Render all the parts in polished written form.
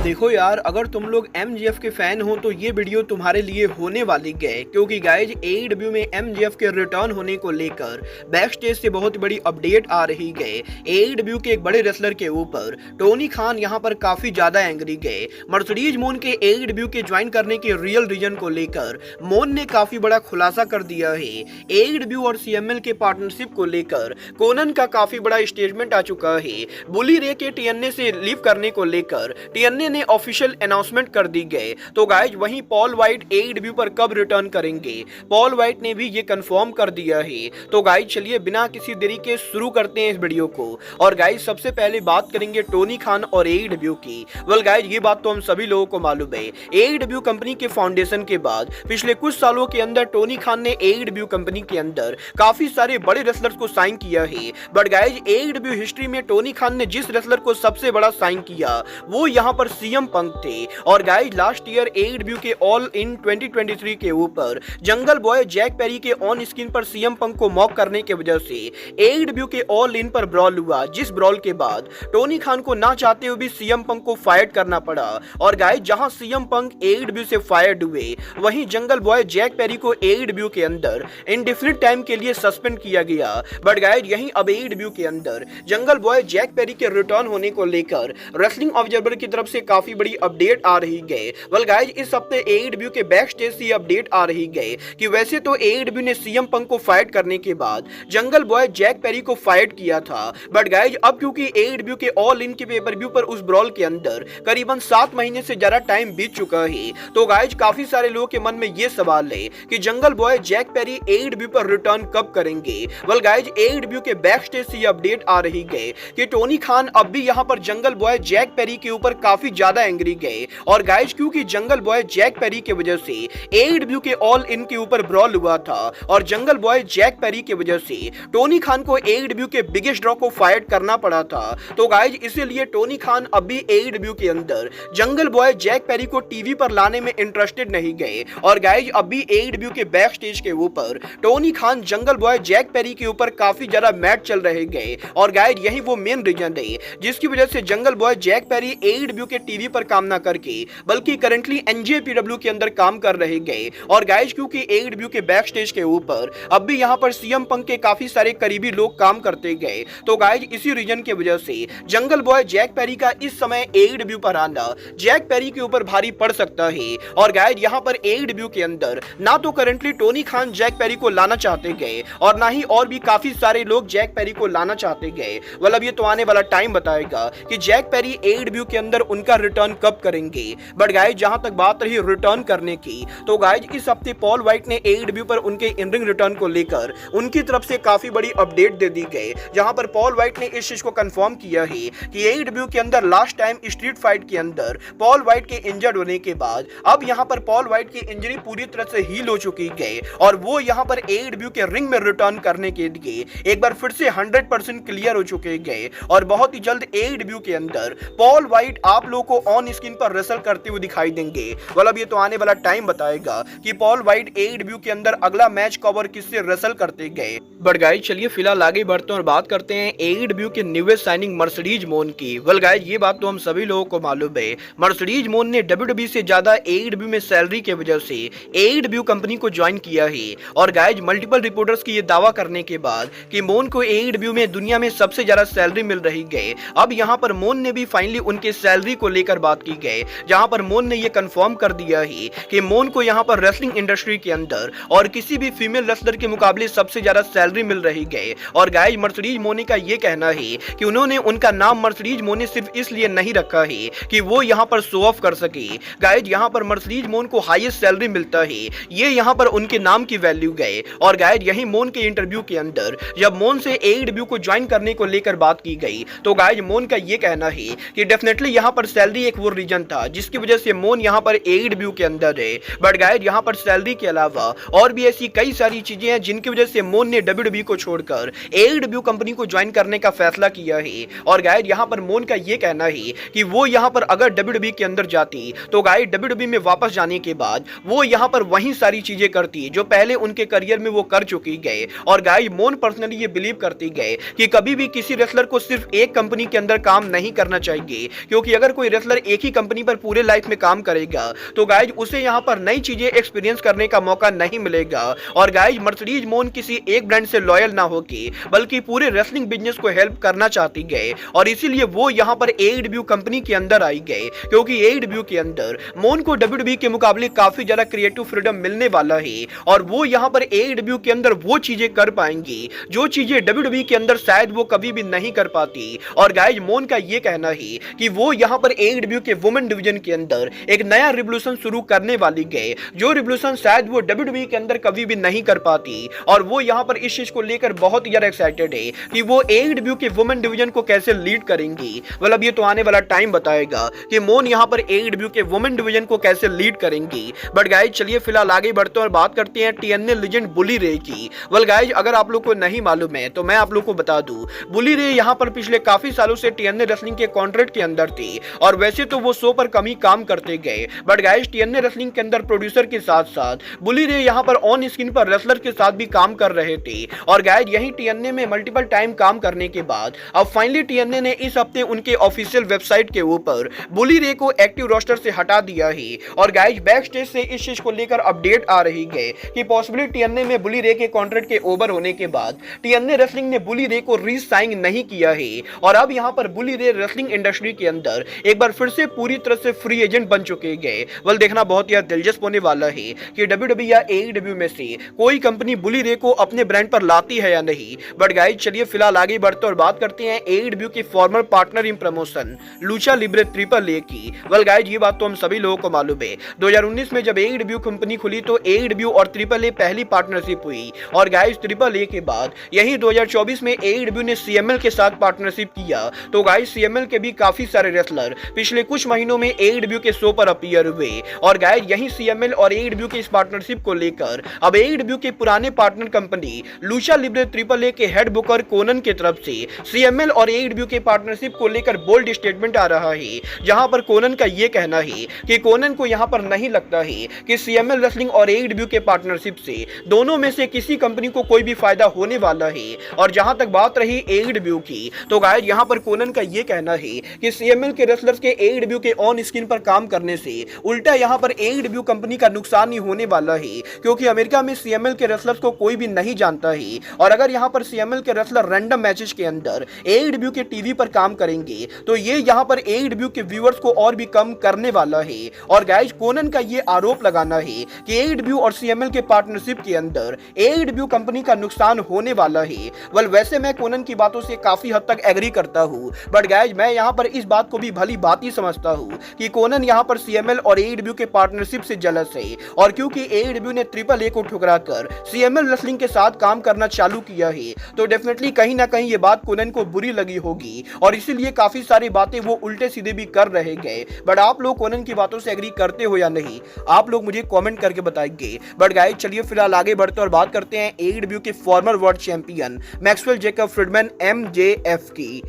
देखो यार, अगर तुम लोग एमजीएफ के फैन हो तो ये वीडियो तुम्हारे लिए होने वाली है, क्योंकि गाइज एईडब्ल्यू में एमजीएफ के रिटर्न होने को लेकर बैक स्टेज से बहुत बड़ी अपडेट आ रही है। एईडब्ल्यू के एक बड़े रेसलर के ऊपर टोनी खान यहाँ पर काफी ज्यादा एंग्री गए। मर्सिडीज मोन के एईडब्ल्यू के ज्वाइन करने के रियल रीजन को लेकर मोन ने काफी बड़ा खुलासा कर दिया है। एईडब्ल्यू और सीएमएल के पार्टनरशिप को लेकर कोनन का काफी बड़ा स्टेटमेंट आ चुका है। बुली रे के टीएनए से लीव करने को लेकर टीएनए ने ऑफिशियल अनाउंसमेंट कर दी गए। तो गाइज वहीं पॉल वाइट एईडब्ल्यू पर कब रिटर्न करेंगे, पॉल वाइट ने भी ये कंफर्म कर दिया है। तो गाइज चलिए बिना किसी देरी के शुरू करते हैं इस वीडियो को। और गाइज सबसे पहले बात करेंगे टोनी खान और एईडब्ल्यू की। वेल गाइज ये बात तो हम सभी लोगों को मालूम है, एईडब्ल्यू कंपनी के फाउंडेशन के बाद पिछले कुछ सालों के अंदर टोनी खान ने एईडब्ल्यू कंपनी के अंदर काफी सारे बड़े रेसलर्स को साइन किया है। बट गाइज एईडब्ल्यू हिस्ट्री में टोनी खान ने जिस रेसलर को सबसे बड़ा साइन किया वो यहाँ पर सीएम पंक थे। और गाइज लास्ट ईयर एईडब्ल्यू के ऑल इन 2023 के ऊपर जंगल बॉय जैक पेरी के ऑन स्क्रीन पर सीएम पंक को मॉक करने की वजह से एईडब्ल्यू के ऑल इन पर ब्रॉल हुआ, जिस ब्रॉल के बाद टोनी खान को ना चाहते हुए भी सीएम पंक को फायर करना पड़ा। और गाइज जहां सीएम पंक एईडब्ल्यू से फायर्ड हुए वहीं जंगल बॉय जैक पेरी को एईडब्ल्यू के अंदर इंडेफिनिट टाइम के लिए सस्पेंड किया गया। बट गाइज यहीं अब एईडब्ल्यू के अंदर जंगल बॉय जैक पेरी के रिटर्न होने को लेकर रेसलिंग ऑब्जर्वर की तरफ से काफी बड़ी अपडेट आ रही है। वेल गाइज इस हफ्ते एईडब्ल्यू के बैक स्टेज से अपडेट आ रही है कि वैसे तो एईडब्ल्यू ने सीएम पंक को फाइट करने के बाद जंगल बॉय जैक पेरी को फाइट किया था। बट गाइज अब क्योंकि एईडब्ल्यू के ऑल इन के पेपर व्यू पर उस ब्रॉल के अंदर करीबन 7 महीने से ज्यादा टाइम बीत चुका है, तो गाइज काफी सारे लोगों के मन में ये सवाल है कि jungle boy Jack Perry AEW पर रिटर्न कब करेंगे। वेल गाइज एईडब्ल्यू के बैक स्टेज से अपडेट आ रही है कि टोनी खान अब भी यहाँ पर जंगल बॉय जैक पेरी के ऊपर काफी ज्यादा एंग्री गए। और गाइज क्योंकि जंगल बॉय जैक पेरी के वजह से एईडब्ल्यू के ऑल इन के ऊपर ब्रॉल हुआ था और जंगल बॉय जैक पेरी के वजह से टोनी खान को एईडब्ल्यू के बिगेस्ट ड्रॉ को फाइट करना पड़ा था। तो गाइज इसीलिए टोनी खान अब भी एईडब्ल्यू के अंदर जंगल बॉय जैक पेरी को टीवी पर लाने में इंटरेस्टेड नहीं गए। और गाइज अब भी एईडब्ल्यू के बैक स्टेज के ऊपर Tony Khan jungle boy Jack Perry के ऊपर काफी ज्यादा मैच चल रहे गए। और गाइज यही वो मेन रीजन है जिसकी वजह से jungle boy Jack Perry AEW के टीवी पर काम ना करके बल्कि करंटली एनजेपीडब्ल्यू के अंदर काम कर रहे गए। और गाइज क्योंकि एईडब्ल्यू के बैक स्टेज के ऊपर अब भी यहाँ पर सीएम पंक के काफी सारे करीबी लोग काम करते गए, तो गाइज इसी रीजन की वजह से जंगल बॉय जैक पेरी का इस समय एईडब्ल्यू पर आना जैक पेरी के ऊपर भारी पड़ सकता है। और गाइज यहाँ पर एईडब्ल्यू के अंदर ना तो currently Tony Khan Jack Perry को लाना चाहते गए और ना ही और भी काफी सारे लोग जैक पेरी को लाना चाहते गए। मतलब ये तो आने वाला टाइम बताएगा कि जैक पेरी एईडब्ल्यू के अंदर उनका रिटर्न कब करेंगे। बट गाइज जहां तक बात रही रिटर्न करने की, तो गाइज इस हफ्ते पॉल वाइट ने एईडब्ल्यू पर उनके इन रिंग रिटर्न को लेकर उनकी तरफ से काफी बड़ी अपडेट दे दी गई, जहां पर पॉल वाइट ने इस चीज को कंफर्म किया है कि एईडब्ल्यू के अंदर लास्ट टाइम स्ट्रीट फाइट के अंदर पॉल वाइट के इंजर्ड होने के बाद अब यहां पर पॉल वाइट की इंजरी पूरी तरह से हील हो चुकी है और वो यहां पर एईडब्ल्यू के रिंग में रिटर्न करने के लिए एक बार फिर से 100% क्लियर हो चुके गए। और बहुत ही जल्द एईडब्ल्यू के अंदर पॉल वाइट आप लोगों को ऑन स्क्रीन पर रेसल करते हुए दिखाई देंगे। मतलब ये तो आने वाला टाइम बताएगा कि पॉल वाइट एईडब्ल्यू के अंदर अगला मैच कब और किससे रेसल करते गए। बट गाइज चलिए फिलहाल आगे बढ़ते हैं और बात करते हैं एईडब्ल्यू के न्यूएस्ट साइनिंग मर्सिडीज मोन की। वेल गाइज ये बात तो हम सभी लोगों को मालूम है, मर्सिडीज मोन ने डब्ल्यूडब्ल्यूई से ज्यादा एईडब्ल्यू में सैलरी की वजह से एईडब्ल्यू कंपनी को ज्वाइन किया है। और गाइज मल्टीपल रिपोर्टर्स की ये दावा करने के बाद कि मोन को एईडब्ल्यू में दुनिया में सबसे ज्यादा सैलरी मिल रही है, अब यहाँ पर मोन ने भी फाइनली उनके सैलरी को लेकर बात की गई, जहां पर मोन ने यह कंफर्म कर दिया है कि मोन को यहां पर रेसलिंग इंडस्ट्री के अंदर और किसी भी फीमेल रेसलर के मुकाबले सबसे ज्यादा सैलरी मिल रही है। और गाइज मर्सिडीज मोने का यह कहना है कि उन्होंने उनका नाम मर्सिडीज मोने सिर्फ इसलिए नहीं रखा है कि वो यहां पर शो ऑफ कर सके। गाइज यहां पर मर्सिडीज मोन को हाईएस्ट सैलरी मिलता है, ये यहां पर उनके नाम की वैल्यू गए। और गाइज यही मोन के इंटरव्यू के अंदर जब मोन से एईडब्ल्यू को ज्वाइन करने को लेकर बात की गई, तो गाइज मोन का यह कहना है कि डेफिनेटली यहां पर सैलरी एक वो रीजन था जिसकी वजह से मोन यहां पर एईडब्ल्यू के अंदर है। बट गाइज यहां पर सैलरी के अलावा और भी ऐसी कई सारी चीजें हैं जिनकी वजह से मोन ने डब्ल्यूडब्ल्यूई को छोड़कर एईडब्ल्यू कंपनी को ज्वाइन करने का फैसला किया है। और गाइज यहां पर मोन का यह कहना है कि वो यहां पर अगर डब्ल्यूडब्ल्यूई के अंदर जाती तो गाइज डब्ल्यूडब्ल्यूई में वापस जाने के बाद वो यहां पर वही सारी चीजें करती जो पहले उनके करियर में वो कर चुकी गए। और गाइज मोन पर्सनली ये बिलीव करती गए कि कभी भी किसी रेसलर को सिर्फ एक कंपनी के अंदर काम नहीं करना चाहिए, क्योंकि अगर कोई रेसलर एक ही कंपनी पर पूरे लाइफ में काम करेगा तो गाइज उसे यहाँ पर नई चीजें एक्सपीरियंस करने का मौका नहीं मिलेगा। और गाइज मर्सिडीज मोन किसी एक ब्रांड से लॉयल ना होके बल्कि पूरे रेसलिंग बिजनेस को हेल्प करना चाहती गए और इसीलिए वो यहाँ पर एडब्ल्यू कंपनी के अंदर आई गए, क्योंकि एडब्ल्यू के अंदर मोन को डब्ल्यूडब्ल्यूई के मुकाबले काफी ज्यादा क्रिएटिव फ्रीडम मिलने वाला है और वो यहाँ पर एडब्ल्यू के अंदर वो चीजें कर पाएंगी जो चीजें डब्ल्यूडब्ल्यूई के अंदर शायद वो कभी भी नहीं कर पाती। और गाइज मोन का ये कहना है कि वो यहाँ पर एडब्ल्यू के वुमेन डिवीजन के अंदर एक नया रिवोल्यूशन शुरू करने वाली गए, जो रिवोल्यूशन शायद वो डब्ल्यूडब्ल्यूई के अंदर कभी भी नहीं कर पाती। और वो यहाँ पर इस चीज को लेकर बहुत ज्यादा एक्साइटेड है कि वो एडब्ल्यू के वुमेन डिवीजन को कैसे लीड करेंगी। मतलब ये तो आने वाला टाइम बताएगा कि मोन यहाँ पर एडब्ल्यू के वुमेन डिवीजन को कैसे लीड करेंगी। बट गाइज चलिए फिलहाल आगे बढ़ते हैं और बात करते हैं टीएनए लेजेंड बुली रे की। वेल गाइज अगर आप लोग को नहीं मालूम है तो मैं आप लोग को बता दूं, बुली रे यहाँ पर पिछले काफी सालों से टीएनए रेसलिंग के कॉन्ट्रैक्ट के अंदर थी और वैसे तो वो शो पर कम ही काम करते गए, बट गाइज टीएनए रेसलिंग के अंदर प्रोड्यूसर के साथ साथ बुली रे यहाँ पर ऑन स्क्रीन पर रेसलर के साथ भी काम कर रहे थे। और गाइज यही टीएनए में मल्टीपल टाइम काम करने के बाद अब फाइनली टीएनए ने इस हफ्ते उनके ऑफिशियल वेबसाइट के ऊपर बुली रे को एक्टिव रोस्टर से हटा दिया है। और गाइज बैक स्टेज से इस चीज को लेकर अपडेट आ रही है कि पॉसिबली टीएनए में बुली रे के कॉन्ट्रैक्ट के ओवर होने के बाद टीएनए रेसलिंग ने बुली रे को री-साइन नहीं किया है और अब यहाँ पर बुली रे रेसलिंग इंडस्ट्री के अंदर एक बार फिर से पूरी तरह से फ्री एजेंट बन चुके गए। वेल देखना बहुत ही दिलचस्प होने वाला है कि डब्ल्यूडब्ल्यूई या एईडब्ल्यू में से कोई कंपनी बुली रे को अपने ब्रांड पर लाती है या नहीं। बट गाइज चलिए फिलहाल आगे बढ़ते और बात करते हैं एईडब्ल्यू के former partner in promotion Lucha Libre triple A की। वेल गाइज ये बात तो हम सभी लोगों को मालूम है, 2019 में जब एईडब्ल्यू कंपनी खुली तो एईडब्ल्यू और ट्रिपल ए पहली पार्टनरशिप हुई और गाइज ट्रिपल ए के बाद यही 2024 में एईडब्ल्यू ने सीएमएल के साथ पार्टनरशिप किया। तो गाइज सीएमएल के भी काफी सारे रेसलर पिछले कुछ महीनों में एईडब्ल्यू के शो पर अपीयर हुए और गाइज यही सीएमएल और एईडब्ल्यू के इस पार्टनरशिप को लेकर अब एईडब्ल्यू के पुराने partner company Lucha Libre triple ए के हेड बुकर कोनन की तरफ से सीएमएल और एईडब्ल्यू के पार्टनरशिप को लेकर बोल्ड स्टेटमेंट आ रहा है, जहां पर कोनन का यह कहना है कि कोनन को यहां पर नहीं लगता है कि सीएमएल रेसलिंग और एईडब्ल्यू के पार्टनरशिप से दोनों में से किसी कंपनी को कोई भी फायदा होने वाला है। और जहां तक बात रही एईडब्ल्यू की तो गाइस यहां पर कोनन का यह कहना है कि सीएमएल के रेसलर्स के एईडब्ल्यू के ऑन स्क्रीन पर काम करने से उल्टा यहां पर एईडब्ल्यू कंपनी का नुकसान ही होने वाला है, क्योंकि अमेरिका में सीएमएल के रेसलर्स को कोई भी नहीं जानता है। और अगर यहां पर सीएमएल के रेसलर रैंडम मैचेस के अंदर एईडब्ल्यू के टीवी पर काम करेंगे तो ये यहां पर एईडब्ल्यू के व्यूअर्स को और भी कम करने वाला है। और गाइस कोनन का ये आरोप लगाना है कि एईडब्ल्यू और सीएमएल के पार्टनरशिप के अंदर एईडब्ल्यू कंपनी का नुकसान होने वाला है। वेल वैसे मैं कोनन की बातों से काफी हद तक एग्री करता हूं, बट गाइस मैं यहां पर इस बात को भी भली बात ही समझता हूं कि कोनन यहां पर सीएमएल और एईडब्ल्यू के पार्टनरशिप से जेलस है। और क्योंकि एईडब्ल्यू ने ट्रिपल ए को ठुकराकर सीएमएल रेसलिंग के साथ काम करना चालू किया है तो डेफिनेटली कहीं ना कहीं ये बात कोनन को बुरी लगी होगी और इसीलिए काफी सारी बातें वो उल्टे सीधे भी कर रहे गए। बट आप लोग कोनन की बातों से एग्री करते हो या नहीं, आप लोग मुझे कमेंट करके बताएंगे। बट गाइस चलिए फिलहाल आगे बढ़ते और बात करते हैं एईडब्ल्यू के former world champion Maxwell Jacob Friedman MJF की।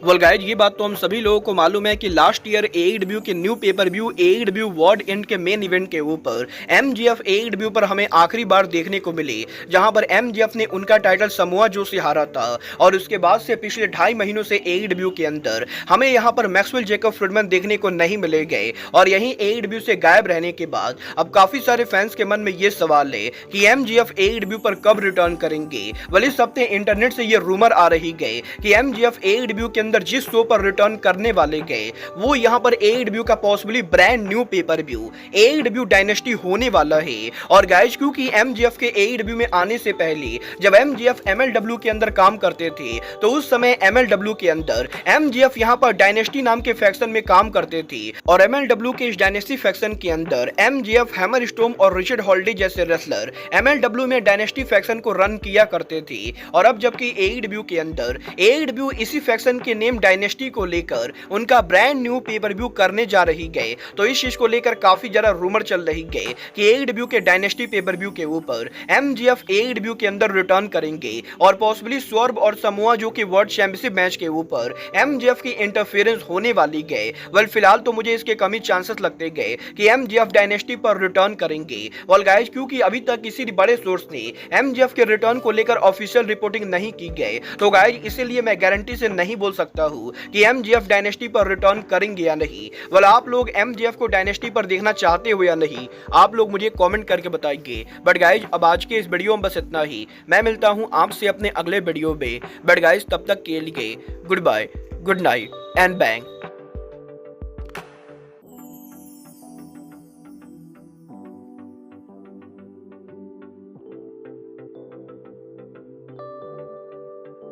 वेल गाइज ये बात तो हम सभी लोगों को मालूम है कि लास्ट ईयर एईडब्ल्यू के new pay per view AEW world and के मेन इवेंट के ऊपर एमजेएफ एईडब्ल्यू पर हमें आखिरी बार देखने को मिले, जहां पर एमजेएफ ने उनका टाइटल समोआ जो से हारा था। और उसके बाद से पिछले 2.5 महीनों से एईडब्ल्यू के अंदर हमें यहां पर मैक्सवेल जैकब फ्रीडमैन देखने को नहीं मिले गए। और यहीं एईडब्ल्यू से गायब रहने के बाद अब काफी सारे फैंस के मन में ये सवाल है कि एमजेएफ एईडब्ल्यू पर कब रिटर्न करेंगे। वेल इस हफ्ते इंटरनेट से ये रूमर आ रही गए कि एमजेएफ एईडब्ल्यू के अंदर जिस शो पर रिटर्न करने वाले गए वो यहां पर एईडब्ल्यू का possibly brand new pay per view AEW dynasty होने वाला है। और गाइस क्योंकि एमजेएफ के एईडब्ल्यू में आने से पहले जब एमजेएफ एमएलडब्ल्यू के अंदर काम करते थे तो उस समय एमएलडब्ल्यू के अंदर एमजेएफ यहां पर डायनेस्टी नाम के फैक्शन में काम करते थे। और एमएलडब्ल्यू के इस डायनेस्टी फैक्शन के अंदर एमजेएफ हैमर स्टॉर्म और रिचर्ड हॉलिडे जैसे रेसलर एमएलडब्ल्यू में डायनेस्टी फैक्शन को रन किया करते थे। और अब जबकि एईडब्ल्यू के अंदर एईडब्ल्यू इसी फैक्शन के नेम डायनेस्टी को लेकर उनका ब्रांड न्यू पेपर व्यू करने जा रही गए तो इस चीज को लेकर काफी ज्यादा रूमर चल रही गए कि एईडब्ल्यू के डायनेस्टी पेपर व्यू के ऊपर एमजेएफ एईडब्ल्यू के अंदर रिटर्न करेंगे और पॉसिबली स्वर्ब और समोआ जो कि वर्ल्ड चैंपियनशिप मैच के ऊपर एमजेएफ की इंटरफेरेंस होने वाली गए। वेल फिलहाल तो मुझे इसके कम ही चांसेस लगते गए कि एमजेएफ डायनेस्टी पर रिटर्न करेंगे। वेल गाइस क्योंकि अभी तक किसी बड़े सोर्स ने एमजेएफ के रिटर्न को लेकर ऑफिशियल रिपोर्टिंग नहीं की गई तो गाइस इसीलिए मैं गारंटी से नहीं बोल सकता सकता हूँ कि MJF डायनेस्टी पर रिटर्न करेंगे या नहीं। वेल आप लोग MJF को डायनेस्टी पर देखना चाहते हो या नहीं, आप लोग मुझे कमेंट करके बताइए। बट गाइज अब आज के इस वीडियो में बस इतना ही। मैं मिलता हूँ आपसे अपने अगले वीडियो में। बट गाइज तब तक के लिए goodbye, good night and bang.